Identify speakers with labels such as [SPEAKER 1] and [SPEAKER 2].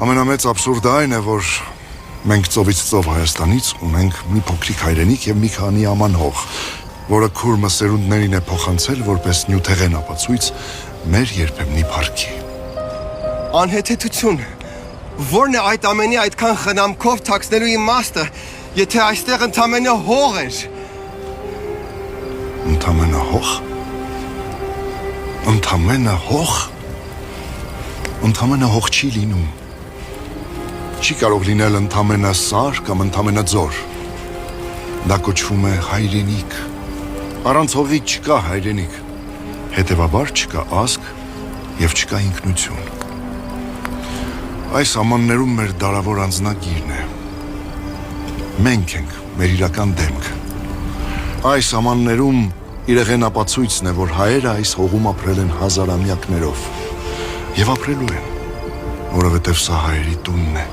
[SPEAKER 1] Ամենամեծ աբսուրդը այն է, որ մենք ծովից ծով Հայաստանից ունենք մի փոքրիկ հայրենիք եւ մի քանի աման հող, որը քուրմը սերունդներին է փոխանցել որպես նյութեղեն ապացույց մեր երբեմնի փառքի։
[SPEAKER 2] Անհեթեթություն, որն է այդ ամենի այդքան խնամքով թաքցնելու իմաստը, եթե այստեղ ընդամենը հող էր։
[SPEAKER 1] Ընդամենը հող։ Ընդամենը հող չի լինում։ Չի կարող լինել ընդամենը սար կամ ընդամենը ձոր։ Դա կոչվում է հայրենիք։ Առանց հողի չկա հայրենիք։ Հետևաբար չկա ազգ եւ չկա ինքնություն։ Այս ամաններում մեր դարավոր անձնագիրն է։ Մենք ենք մեր իրական դեմքը։ Այս ամաններում իրեղեն ապացույցն է, որ հայերը այս հողում ապրել են հազարամյակներով եւ ապրելու են, որովհետեւ սա հայերի տունն է։